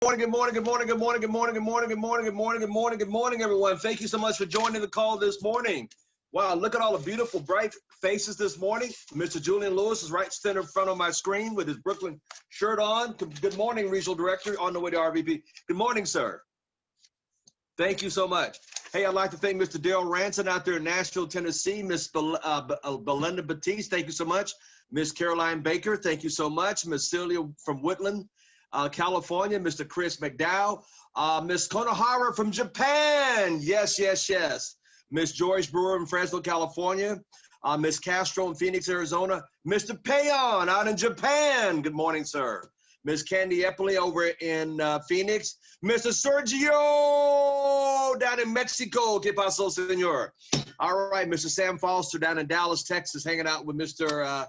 Good morning, good morning, good morning, good morning, good morning, good morning, good morning, good morning, good morning, everyone. Thank you so much for joining the call this morning. Wow, look at all the beautiful, bright faces this morning. Mr. Julian Lewis is right center in front of my screen with his Brooklyn shirt on. Good morning, Regional Director, on the way to RVP. Good morning, sir. Thank you so much. Hey, I'd like to thank Mr. Daryl Ranson out there in Nashville, Tennessee. Miss Belinda Batiste, thank you so much. Miss Caroline Baker, thank you so much. Miss Celia from Whitland, California. Mr. Chris McDowell. Miss Konohara from Japan. Yes, yes, yes. Miss Joyce Brewer in Fresno, California. Miss Castro in Phoenix, Arizona. Mr. Payon out in Japan. Good morning, sir. Miss Candy Eppley over in Phoenix. Mr. Sergio down in Mexico. Que paso, senor? All right, Mr. Sam Foster down in Dallas, Texas, hanging out with Mr.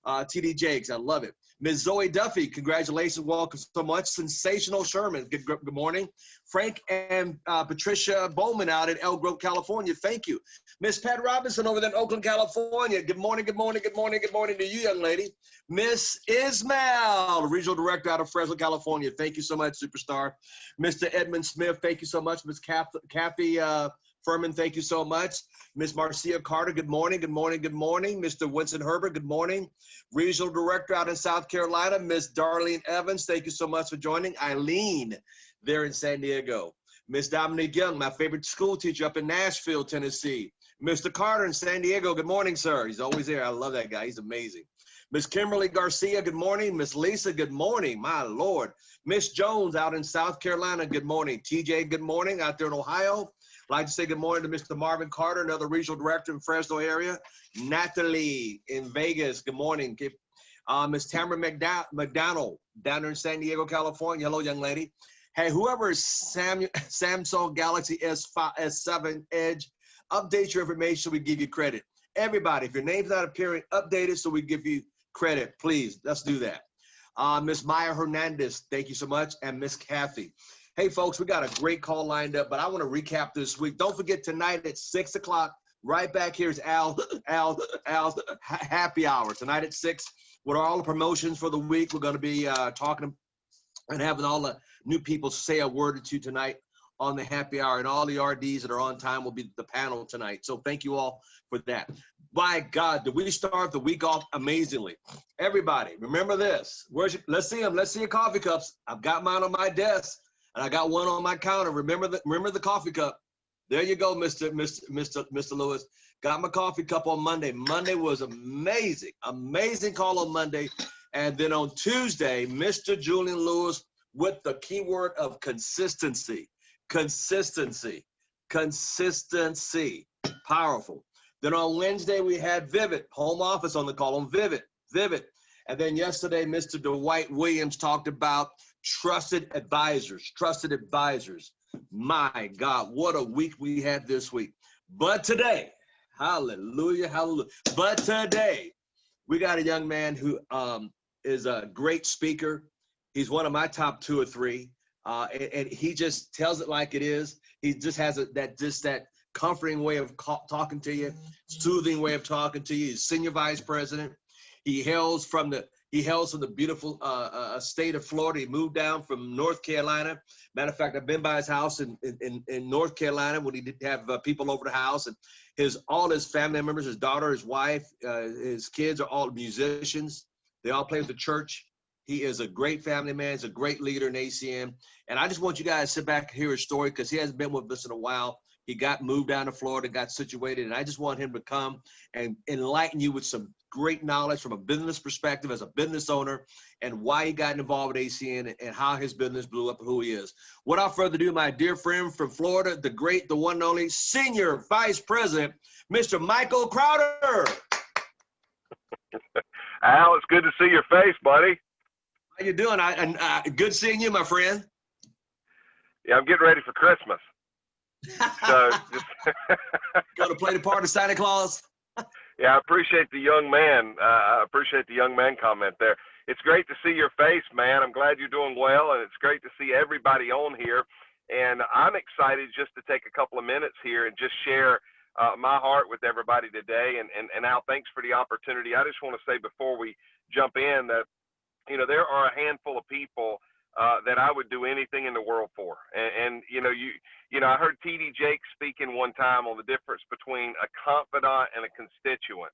TD Jakes. I love it. Ms. Zoe Duffy, congratulations, welcome so much. Sensational Sherman, good morning. Frank and Patricia Bowman out in El Grove, California, thank you. Miss Pat Robinson over there in Oakland, California, good morning, good morning, good morning, good morning to you, young lady. Miss Ismail, Regional Director out of Fresno, California, thank you so much, superstar. Mr. Edmund Smith, thank you so much. Miss Kathy Furman, thank you so much. Miss Marcia Carter, good morning, good morning, good morning. Mr. Winston Herbert, good morning. Regional Director out in South Carolina, Miss Darlene Evans, thank you so much for joining. Eileen, there in San Diego. Miss Dominique Young, my favorite school teacher up in Nashville, Tennessee. Mr. Carter in San Diego, good morning, sir. He's always there. I love that guy. He's amazing. Miss Kimberly Garcia, good morning. Miss Lisa, good morning. My Lord. Miss Jones out in South Carolina, good morning. TJ, good morning out there in Ohio. I'd like to say good morning to Mr. Marvin Carter, another regional director in Fresno area. Natalie in Vegas, good morning. Miss Tamara McDonald down there in San Diego, California. Hello, young lady. Hey, whoever is Samsung Galaxy S7 Edge, update your information so we give you credit. Everybody, if your name's not appearing, update it so we give you credit, please. Let's do that. Miss Maya Hernandez, thank you so much, and Miss Kathy. Hey, folks, we got a great call lined up, but I want to recap this week. Don't forget tonight at 6 o'clock, right back here is Al's happy hour. Tonight at 6, with all the promotions for the week, we're going to be talking and having all the new people say a word or two tonight on the happy hour, and all the RDs that are on time will be the panel tonight. So thank you all for that. My God, did we start the week off amazingly? Everybody, remember this. Let's see them. Let's see your coffee cups. I've got mine on my desk. And I got one on my counter. Remember the coffee cup. There you go, Mr. Lewis. Got my coffee cup on Monday. Monday was amazing. Amazing call on Monday. And then on Tuesday, Mr. Julian Lewis with the keyword of consistency. Consistency. Consistency. Powerful. Then on Wednesday, we had Vivid, home office on the call on Vivid. And then yesterday, Mr. Dwight Williams talked about trusted advisors. My God, what a week we had this week. But today, hallelujah, hallelujah. But today, we got a young man who is a great speaker. He's one of my top 2 or 3. And he just tells it like it is. He just has that comforting way of talking to you, soothing way of talking to you. He's senior vice president. He hails from the beautiful state of Florida. He moved down from North Carolina. Matter of fact, I've been by his house in North Carolina when he did have people over the house, and all his family members, his daughter, his wife, his kids are all musicians. They all play with the church. He is a great family man. He's a great leader in ACM. And I just want you guys to sit back and hear his story because he hasn't been with us in a while. He got moved down to Florida, got situated, and I just want him to come and enlighten you with some great knowledge from a business perspective as a business owner and why he got involved with ACN and how his business blew up and who he is. Without further ado, my dear friend from Florida, the great, the one and only Senior Vice President, Mr. Michael Crowder. Al, it's good to see your face, buddy. How you doing? Good seeing you, my friend. Yeah, I'm getting ready for Christmas. So just Go to play the part of Santa Claus. Yeah, I appreciate the young man. I appreciate the young man comment there. It's great to see your face, man. I'm glad you're doing well, and it's great to see everybody on here. And I'm excited just to take a couple of minutes here and just share my heart with everybody today. And Al, thanks for the opportunity. I just want to say before we jump in that, you know, there are a handful of people that I would do anything in the world for. And I heard T.D. Jakes speaking one time on the difference between a confidant and a constituent,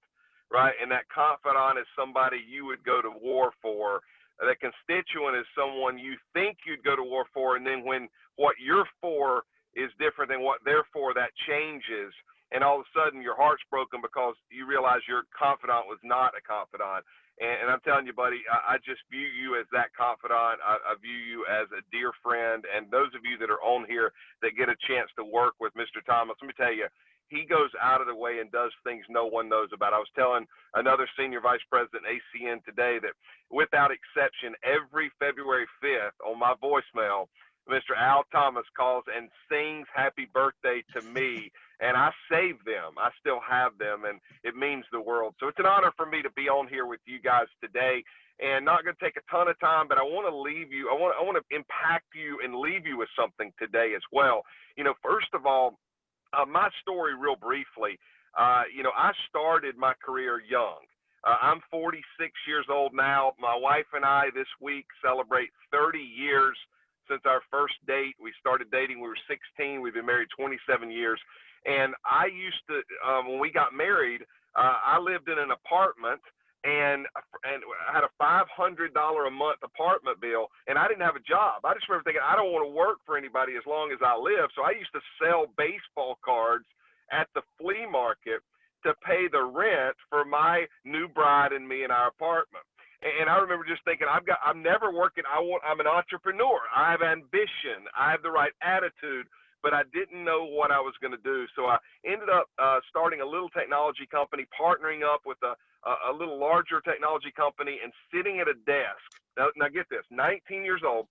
right? And that confidant is somebody you would go to war for. The constituent is someone you think you'd go to war for, and then when what you're for is different than what they're for, that changes. And all of a sudden your heart's broken because you realize your confidant was not a confidant. And I'm telling you, buddy, I just view you as that confidant. I view you as a dear friend. And those of you that are on here that get a chance to work with Mr. Thomas, let me tell you, he goes out of the way and does things no one knows about. I was telling another senior vice president ACN today that without exception, every February 5th on my voicemail, Mr. Al Thomas calls and sings happy birthday to me, and I save them. I still have them, and it means the world. So it's an honor for me to be on here with you guys today, and not going to take a ton of time, but I want to leave you. I want to impact you and leave you with something today as well. First of all, my story real briefly. I started my career young. I'm 46 years old now. My wife and I this week celebrate 30 years since our first date. We started dating, we were 16. We've been married 27 years. And I used to, when we got married, I lived in an apartment and I had a $500 a month apartment bill, and I didn't have a job. I just remember thinking, I don't want to work for anybody as long as I live. So I used to sell baseball cards at the flea market to pay the rent for my new bride and me in our apartment. And I remember just thinking, I'm never working. I'm an entrepreneur. I have ambition. I have the right attitude, but I didn't know what I was going to do. So I ended up starting a little technology company, partnering up with a little larger technology company, and sitting at a desk. Now get this, 19 years old,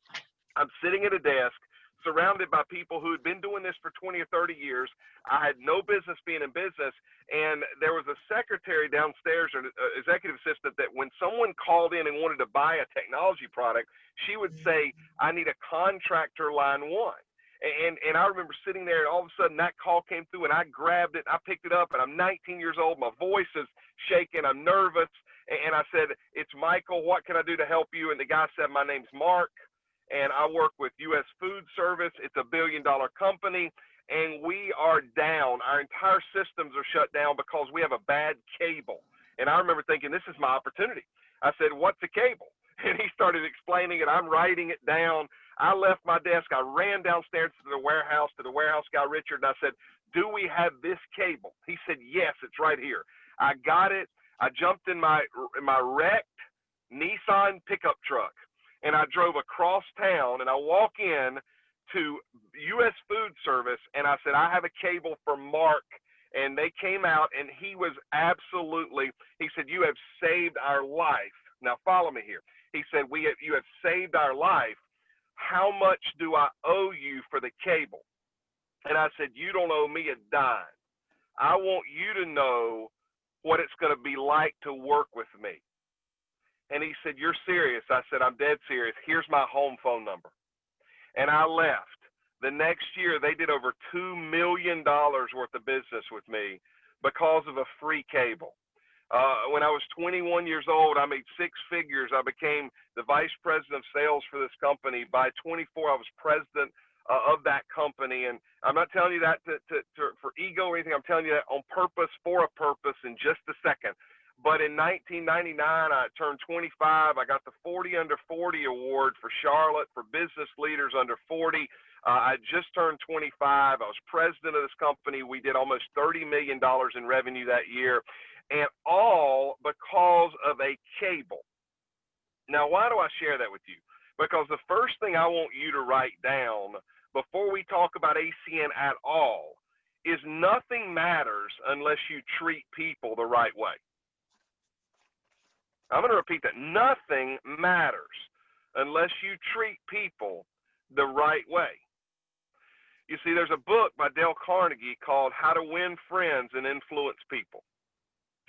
I'm sitting at a desk surrounded by people who had been doing this for 20 or 30 years. I had no business being in business, and there was a secretary downstairs, or an executive assistant, that when someone called in and wanted to buy a technology product, she would say, I need a contractor line one. And I remember sitting there, and all of a sudden that call came through, and I grabbed it, I picked it up, and I'm 19 years old. My voice is shaking. I'm nervous. And I said, it's Michael. What can I do to help you? And the guy said, my name's Mark, and I work with U.S. Food Service. It's a $1 billion company, and we are down. Our entire systems are shut down because we have a bad cable. And I remember thinking, this is my opportunity. I said, what's a cable? And he started explaining it. I'm writing it down. I left my desk. I ran downstairs to the warehouse guy, Richard, and I said, do we have this cable? He said, yes, it's right here. I got it. I jumped in my wrecked Nissan pickup truck, and I drove across town, and I walk in to U.S. Food Service, and I said, I have a cable for Mark. And they came out, and he was he said, you have saved our life. Now follow me here. He said, you have saved our life. How much do I owe you for the cable? And I said, you don't owe me a dime. I want you to know what it's going to be like to work with me. And he said, you're serious? I said, I'm dead serious. Here's my home phone number. And I left. The next year, they did over $2 million worth of business with me because of a free cable. When I was 21 years old, I made six figures. I became the vice president of sales for this company. By 24, I was president of that company. And I'm not telling you that for ego or anything. I'm telling you that on purpose, for a purpose, in just a second. But in 1999, I turned 25. I got the 40 Under 40 award for Charlotte for business leaders under 40. I just turned 25. I was president of this company. We did almost $30 million in revenue that year, and all because of a cable. Now, why do I share that with you? Because the first thing I want you to write down before we talk about ACN at all is nothing matters unless you treat people the right way. I'm going to repeat that. Nothing matters unless you treat people the right way. You see, there's a book by Dale Carnegie called How to Win Friends and Influence People.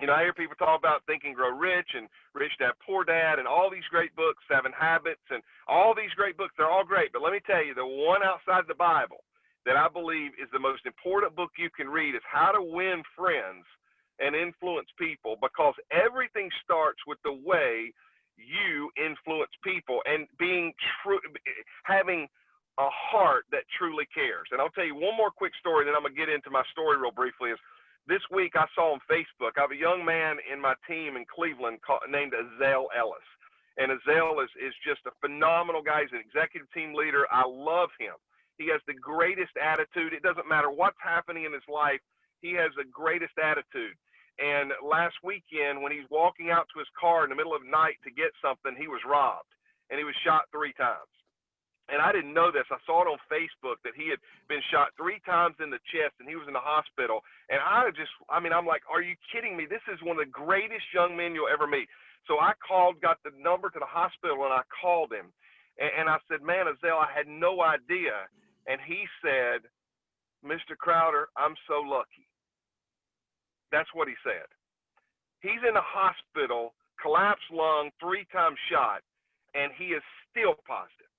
You know, I hear people talk about Think and Grow Rich and Rich Dad, Poor Dad, and all these great books, 7 Habits, and all these great books. They're all great. But let me tell you, the one outside the Bible that I believe is the most important book you can read is How to Win Friends and Influence People, because everything starts with the way you influence people and being true, having a heart that truly cares. And I'll tell you one more quick story, then I'm going to get into my story real briefly. Is this week I saw on Facebook, I have a young man in my team in Cleveland named Azale Ellis. And Azale is just a phenomenal guy. He's an executive team leader. I love him. He has the greatest attitude. It doesn't matter what's happening in his life. He has the greatest attitude. And last weekend, when he's walking out to his car in the middle of the night to get something, he was robbed, and he was shot 3 times. And I didn't know this. I saw it on Facebook that he had been shot 3 times in the chest, and he was in the hospital. And I'm like, are you kidding me? This is one of the greatest young men you'll ever meet. So I called, got the number to the hospital, and I called him. And I said, man, Azale, I had no idea. And he said, Mr. Crowder, I'm so lucky. That's what he said. He's in the hospital, collapsed lung, 3 times shot, and he is still positive.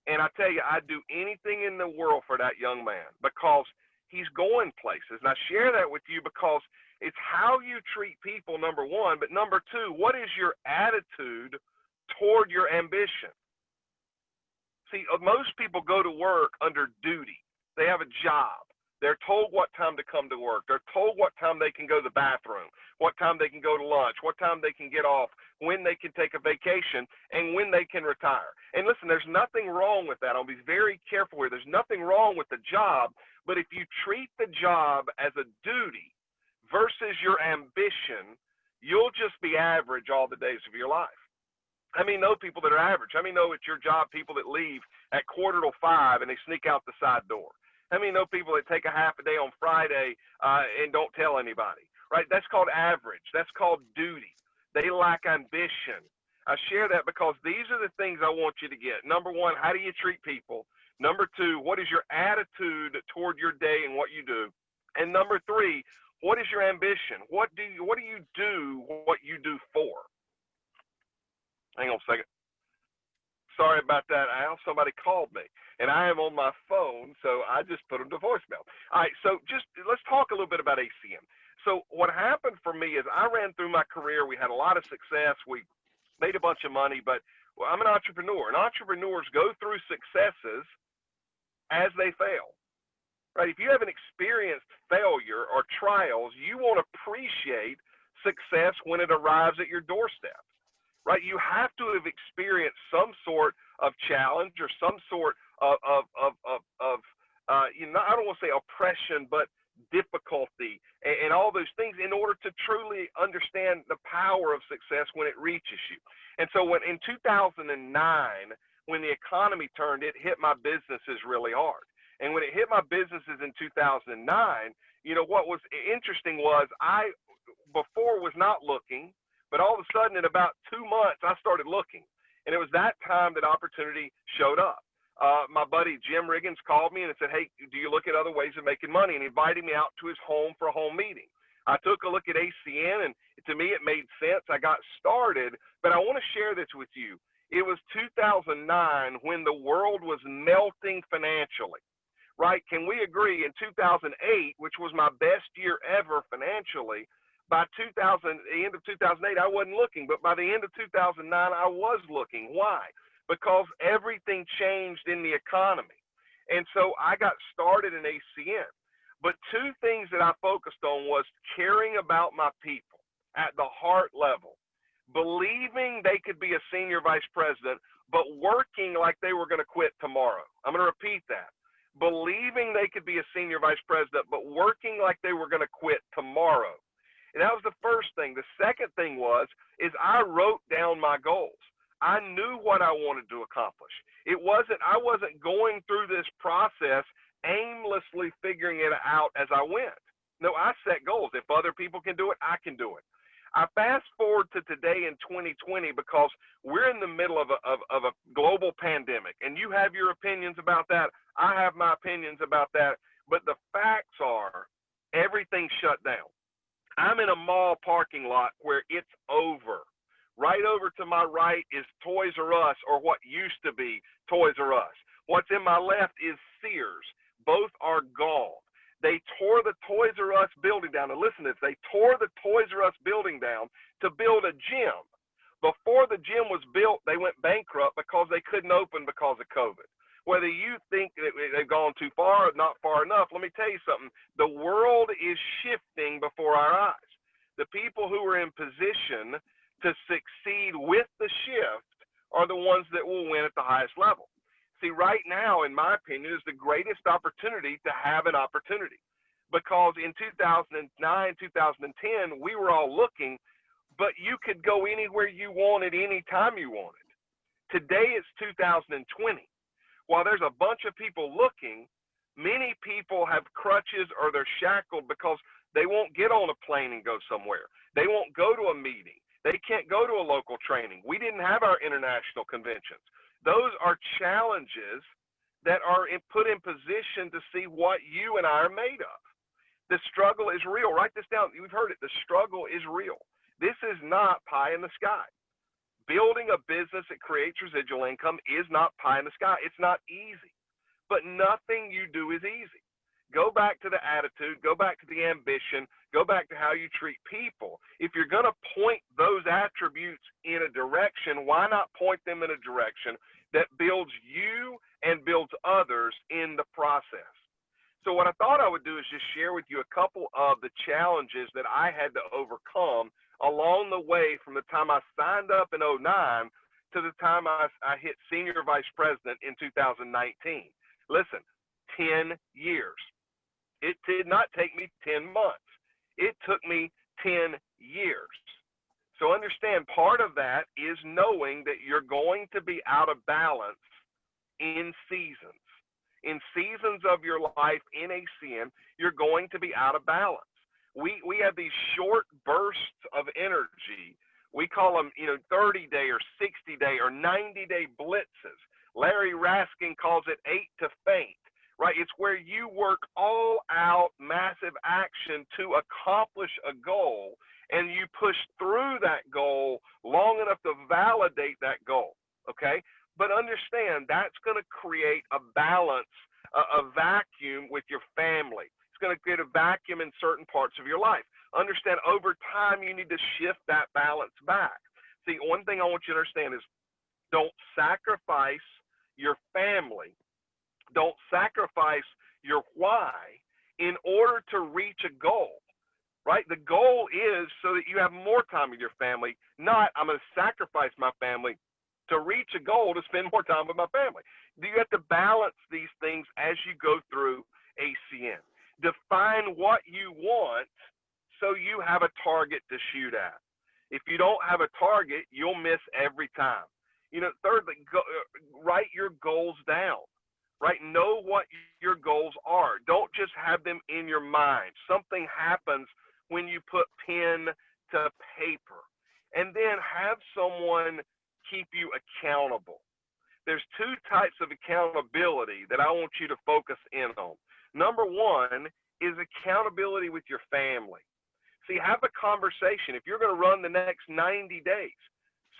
And I tell you, I'd do anything in the world for that young man because he's going places. And I share that with you because it's how you treat people, number one, but number two, what is your attitude toward your ambition? See, most people go to work under duty. They have a job. They're told what time to come to work. They're told what time they can go to the bathroom, what time they can go to lunch, what time they can get off, when they can take a vacation, and when they can retire. And listen, there's nothing wrong with that. I'll be very careful here. There's nothing wrong with the job, but if you treat the job as a duty versus your ambition, you'll just be average all the days of your life. I mean, know people that are average. I mean, know at your job people that leave at 4:45 and they sneak out the side door. I mean, know people that take a half a day on Friday and don't tell anybody, right? That's called average. That's called duty. They lack ambition. I share that because these are the things I want you to get. Number one, how do you treat people? Number two, what is your attitude toward your day and what you do? And number three, what is your ambition? What do you do what you do for? Hang on a second. Sorry about that, Al. Somebody called me, and I am on my phone, so I just put them to voicemail. All right, so let's talk a little bit about ACM. So what happened for me is I ran through my career. We had a lot of success. We made a bunch of money, but I'm an entrepreneur, and entrepreneurs go through successes as they fail, right? If you haven't experienced failure or trials, you won't appreciate success when it arrives at your doorstep. Right, you have to have experienced some sort of challenge or some sort of I don't want to say oppression, but difficulty and all those things in order to truly understand the power of success when it reaches you. And so in 2009, when the economy turned, it hit my businesses really hard. And when it hit my businesses in 2009, what was interesting was I before was not looking. But all of a sudden, in about 2 months, I started looking. And it was that time that opportunity showed up. My buddy Jim Riggins called me and said, hey, do you look at other ways of making money? And he invited me out to his home for a home meeting. I took a look at ACN, and to me, it made sense. I got started. But I want to share this with you. It was 2009 when the world was melting financially. Right? Can we agree in 2008, which was my best year ever financially, by the end of 2008, I wasn't looking, but by the end of 2009, I was looking. Why? Because everything changed in the economy. And so I got started in ACN. But 2 things that I focused on was caring about my people at the heart level, believing they could be a senior vice president, but working like they were going to quit tomorrow. I'm going to repeat that. Believing they could be a senior vice president, but working like they were going to quit tomorrow. And that was the first thing. The second thing is I wrote down my goals. I knew what I wanted to accomplish. I wasn't going through this process aimlessly figuring it out as I went. No, I set goals. If other people can do it, I can do it. I fast forward to today in 2020 because we're in the middle of a global pandemic, and you have your opinions about that. I have my opinions about that. But the facts are everything shut down. I'm in a mall parking lot where it's over. Right over to my right is Toys R Us, or what used to be Toys R Us. What's in my left is Sears. Both are gone. They tore the Toys R Us building down. And listen to this. They tore the Toys R Us building down to build a gym. Before the gym was built, they went bankrupt because they couldn't open because of COVID. Whether you think that they've gone too far or not far enough, let me tell you something. The world is shifting before our eyes. The people who are in position to succeed with the shift are the ones that will win at the highest level. See, right now, in my opinion, is the greatest opportunity to have an opportunity. Because in 2009, 2010, we were all looking, but you could go anywhere you wanted, any time you wanted. Today, it's 2020. While there's a bunch of people looking, many people have crutches or they're shackled because they won't get on a plane and go somewhere. They won't go to a meeting. They can't go to a local training. We didn't have our international conventions. Those are challenges that are put in position to see what you and I are made of. The struggle is real. Write this down. You've heard it. The struggle is real. This is not pie in the sky. Building a business that creates residual income is not pie in the sky. It's not easy, but nothing you do is easy. Go back to the attitude, go back to the ambition, go back to how you treat people. If you're going to point those attributes in a direction, why not point them in a direction that builds you and builds others in the process? So what I thought I would do is just share with you a couple of the challenges that I had to overcome along the way from the time I signed up in 2009 to the time I hit senior vice president in 2019. Listen, 10 years. It did not take me 10 months. It took me 10 years. So understand, part of that is knowing that you're going to be out of balance in seasons. In seasons of your life in ACN, you're going to be out of balance. We have these short bursts of energy. We call them, 30-day or 60-day or 90-day blitzes. Larry Raskin calls it 8 to faint, right? It's where you work all out massive action to accomplish a goal, and you push through that goal long enough to validate that goal, okay? But understand, that's going to create a balance, a vacuum with your family. It's going to create a vacuum in certain parts of your life. Understand, over time, you need to shift that balance back. See, one thing I want you to understand is don't sacrifice your family. Don't sacrifice your why in order to reach a goal, right? The goal is so that you have more time with your family, not I'm going to sacrifice my family to reach a goal to spend more time with my family. You have to balance these things as you go through ACN. Define what you want so you have a target to shoot at. If you don't have a target, you'll miss every time. Thirdly, write your goals down, right? Know what your goals are. Don't just have them in your mind. Something happens when you put pen to paper. And then have someone keep you accountable. There's two types of accountability that I want you to focus in on. Number one is accountability with your family. See, have a conversation. If you're going to run the next 90 days,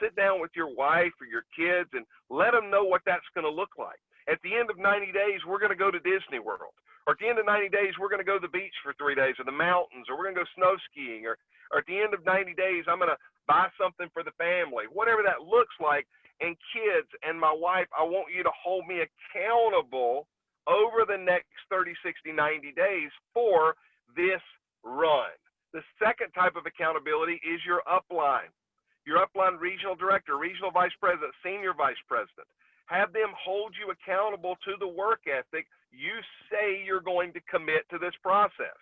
sit down with your wife or your kids and let them know what that's going to look like. At the end of 90 days, we're going to go to Disney World. Or at the end of 90 days, we're going to go to the beach for 3 days or the mountains, or we're going to go snow skiing. Or at the end of 90 days, I'm going to buy something for the family, whatever that looks like. And kids and my wife, I want you to hold me accountable over the next 30, 60, 90 days for this run. The second type of accountability is your upline. Your upline regional director, regional vice president, senior vice president. Have them hold you accountable to the work ethic you say you're going to commit to this process.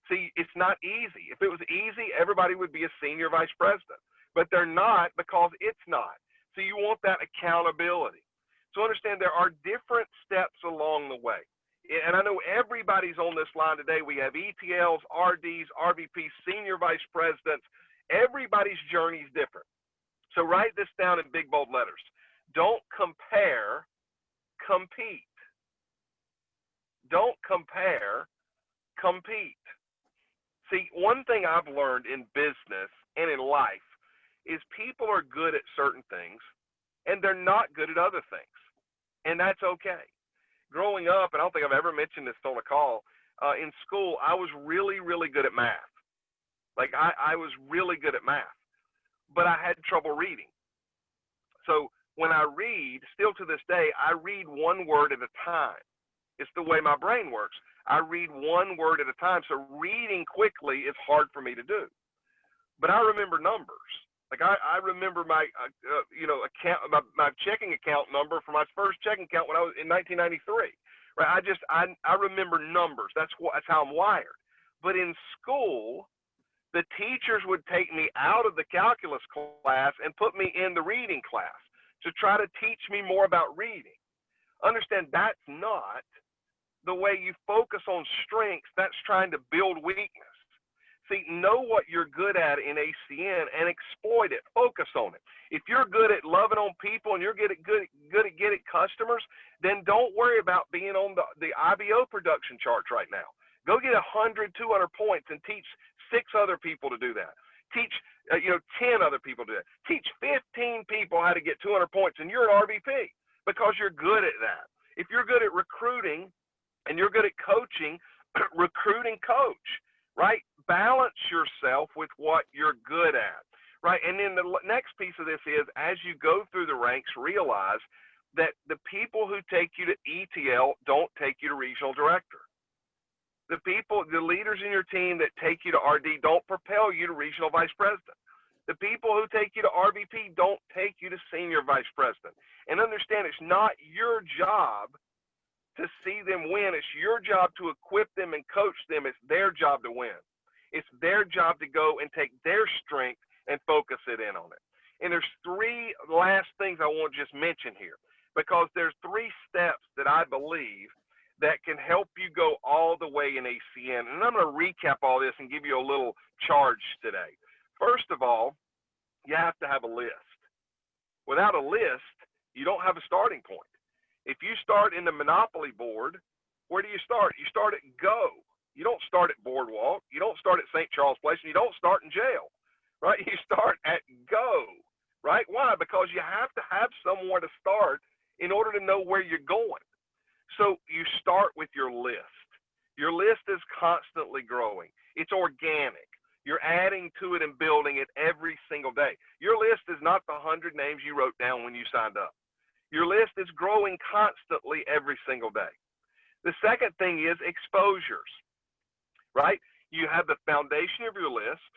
See, it's not easy. If it was easy, everybody would be a senior vice president. But they're not because it's not. So you want that accountability. So understand there are different steps along the way. And I know everybody's on this line today. We have ETLs, RDs, RVPs, senior vice presidents. Everybody's journey is different. So write this down in big bold letters. Don't compare, compete. Don't compare, compete. See, one thing I've learned in business and in life is people are good at certain things and they're not good at other things. And that's okay. Growing up, and I don't think I've ever mentioned this on a call, in school, I was really, really good at math. Like I was really good at math, but I had trouble reading. So when I read, still to this day, I read one word at a time. It's the way my brain works. I read one word at a time. So reading quickly is hard for me to do. But I remember numbers. Like I remember my, account, my checking account number for my first checking account when I was in 1993. Right? I remember numbers. That's how I'm wired. But in school, the teachers would take me out of the calculus class and put me in the reading class to try to teach me more about reading. Understand, that's not the way you focus on strengths. That's trying to build weakness. See, know what you're good at in ACN and exploit it. Focus on it. If you're good at loving on people and you're good at getting customers, then don't worry about being on the IBO production charts right now. Go get 100, 200 points and teach 6 other people to do that. Teach 10 other people to do that. Teach 15 people how to get 200 points, and you're an RVP because you're good at that. If you're good at recruiting and you're good at coaching, recruiting coach, right? Balance yourself with what you're good at, right? And then the next piece of this is, as you go through the ranks, realize that the people who take you to ETL don't take you to regional director. The leaders in your team that take you to RD don't propel you to regional vice president. The people who take you to RVP don't take you to senior vice president. And understand, it's not your job to see them win. It's your job to equip them and coach them. It's their job to win. It's their job to go and take their strength and focus it in on it. And there's 3 last things I want to just mention here, because there's 3 steps that I believe that can help you go all the way in ACN. And I'm going to recap all this and give you a little charge today. First of all, you have to have a list. Without a list, you don't have a starting point. If you start in the Monopoly board, where do you start? You start at Go. You don't start at Boardwalk. You don't start at St. Charles Place, and you don't start in jail, right? You start at Go, right? Why? Because you have to have somewhere to start in order to know where you're going. So you start with your list. Your list is constantly growing. It's organic. You're adding to it and building it every single day. Your list is not the 100 names you wrote down when you signed up. Your list is growing constantly every single day. The second thing is exposures, right? You have the foundation of your list.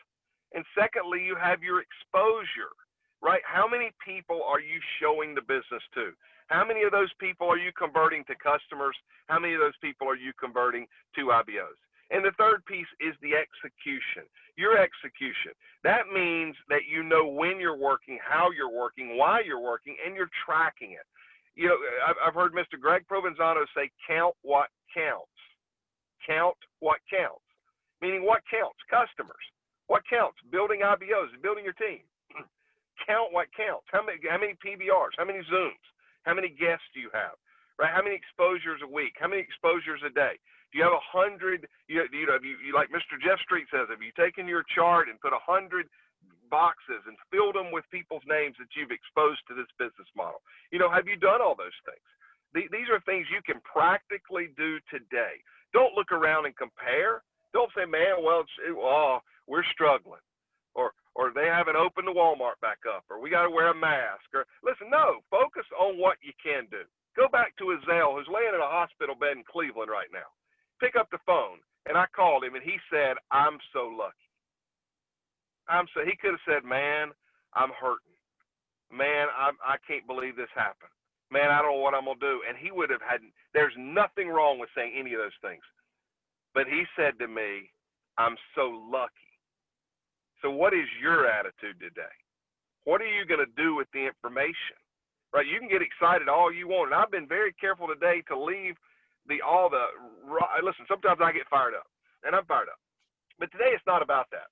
And secondly, you have your exposure, right? How many people are you showing the business to? How many of those people are you converting to customers? How many of those people are you converting to IBOs? And the third piece is the execution, your execution. That means that you know when you're working, how you're working, why you're working, and you're tracking it. You know, I've heard Mr. Greg Provenzano say, count what counts. Count what counts. Meaning what counts? Customers. What counts? Building IBOs, building your team. Count what counts. How many PBRs? How many Zooms? How many guests do you have? Right? How many exposures a week? How many exposures a day? Do you have 100? You like Mr. Jeff Street says, have you taken your chart and put 100 boxes and filled them with people's names that you've exposed to this business model? You know, have you done all those things? These are things you can practically do today. Don't look around and compare. Don't say, man, we're struggling. Or they haven't opened the Walmart back up, or we got to wear a mask. Or listen, no, focus on what you can do. Go back to Azelle, who's laying in a hospital bed in Cleveland right now. Pick up the phone, and I called him, and he said, I'm so lucky. He could have said, man, I'm hurting. Man, I can't believe this happened. Man, I don't know what I'm going to do. And he would have there's nothing wrong with saying any of those things. But he said to me, I'm so lucky. So what is your attitude today? What are you going to do with the information? Right? You can get excited all you want. And I've been very careful today to leave listen, sometimes I get fired up, and I'm fired up. But today it's not about that.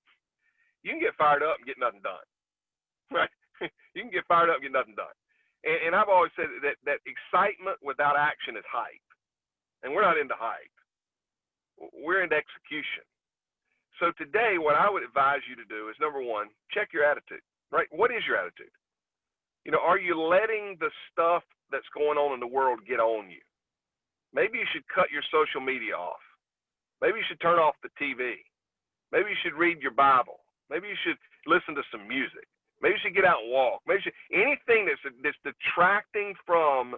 You can get fired up and get nothing done. Right? You can get fired up and get nothing done. And I've always said that excitement without action is hype. And we're not into hype. We're into execution. So today, what I would advise you to do is, number one, check your attitude, right? What is your attitude? You know, are you letting the stuff that's going on in the world get on you? Maybe you should cut your social media off. Maybe you should turn off the TV. Maybe you should read your Bible. Maybe you should listen to some music. Maybe you should get out and walk. Maybe anything that's detracting from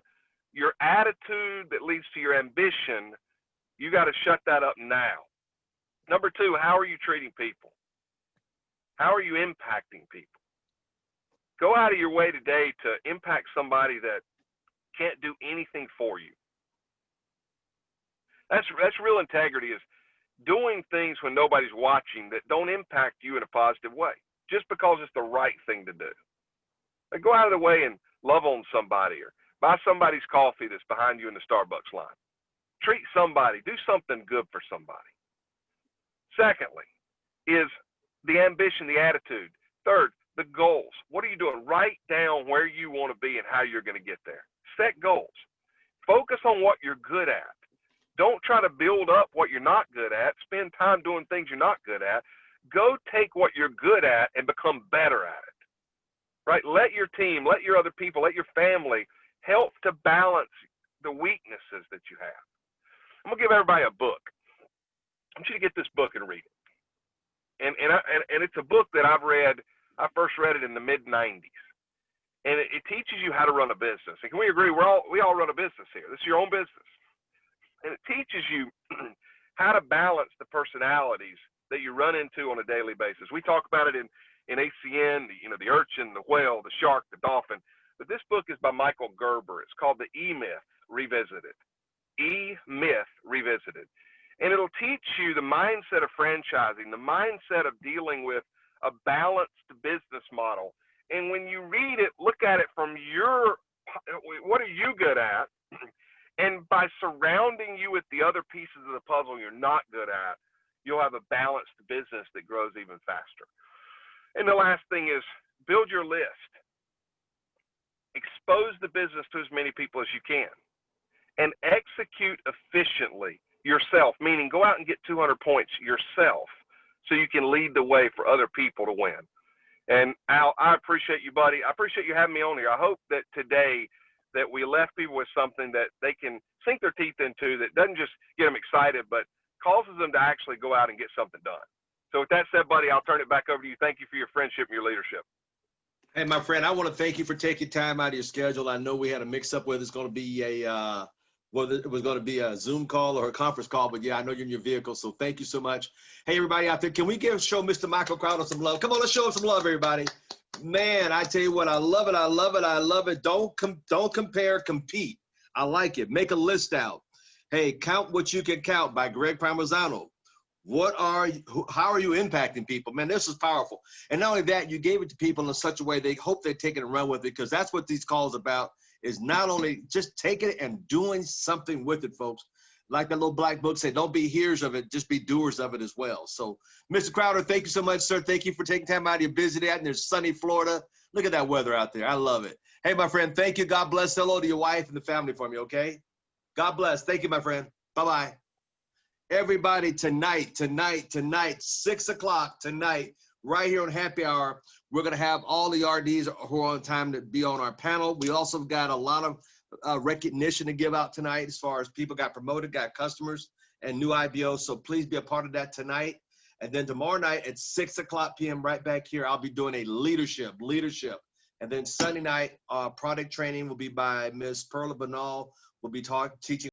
your attitude that leads to your ambition, you got to shut that up now. Number two, how are you treating people? How are you impacting people? Go out of your way today to impact somebody that can't do anything for you. That's real integrity, is doing things when nobody's watching that don't impact you in a positive way, just because it's the right thing to do. Like, go out of the way and love on somebody, or buy somebody's coffee that's behind you in the Starbucks line. Treat somebody, do something good for somebody. Secondly, is the ambition, the attitude. Third, the goals. What are you doing? Write down where you want to be and how you're going to get there. Set goals. Focus on what you're good at. Don't try to build up what you're not good at. Spend time doing things you're not good at. Go take what you're good at and become better at it. Right? Let your team, let your other people, let your family help to balance the weaknesses that you have. I'm going to give everybody a book. I want you to get this book and read it. And it's a book that I've read. I first read it in the mid-90s. And it teaches you how to run a business. And can we agree, we all run a business here. This is your own business. And it teaches you how to balance the personalities that you run into on a daily basis. We talk about it in ACN, the urchin, the whale, the shark, the dolphin. But this book is by Michael Gerber. It's called The E-Myth Revisited. E-Myth Revisited. And it'll teach you the mindset of franchising, the mindset of dealing with a balanced business model. And when you read it, look at it from what are you good at? And by surrounding you with the other pieces of the puzzle you're not good at, you'll have a balanced business that grows even faster. And the last thing is, build your list. Expose the business to as many people as you can. And execute efficiently yourself, meaning go out and get 200 points yourself so you can lead the way for other people to win. And Al, I appreciate you, buddy. I appreciate you having me on here. I hope that today that we left people with something that they can sink their teeth into, that doesn't just get them excited, but causes them to actually go out and get something done. So with that said, buddy, I'll turn it back over to you. Thank you for your friendship and your leadership. Hey, my friend, I want to thank you for taking time out of your schedule. I know we had a mix-up whether it's going to be whether it was going to be a Zoom call or a conference call, but yeah, I know you're in your vehicle, so thank you so much. Hey, everybody out there, can we show Mr. Michael Crowder some love? Come on, let's show him some love, everybody. Man, I tell you what, I love it, I love it, I love it. Don't compare, compete. I like it. Make a list out. Hey, Count What You Can Count by Greg Parmesan. How are you impacting people? Man, this is powerful. And not only that, you gave it to people in such a way they hope they take it and run with it, because that's what these calls about, is not only just taking it and doing something with it, folks. Like that little black book said, don't be hearers of it, just be doers of it as well. So, Mr. Crowder, thank you so much, sir. Thank you for taking time out of your busy day out in there's sunny Florida. Look at that weather out there. I love it. Hey, my friend, thank you. God bless. Hello to your wife and the family for me, okay? God bless. Thank you, my friend. Bye-bye. Everybody, tonight, 6 o'clock tonight, right here on Happy Hour, we're going to have all the RDs who are on time to be on our panel. We also got a lot of recognition to give out tonight as far as people got promoted, got customers, and new IBOs. So please be a part of that tonight. And then tomorrow night at 6 o'clock p.m. right back here, I'll be doing a leadership. And then Sunday night, product training will be by Ms. Perla Banal. We'll be teaching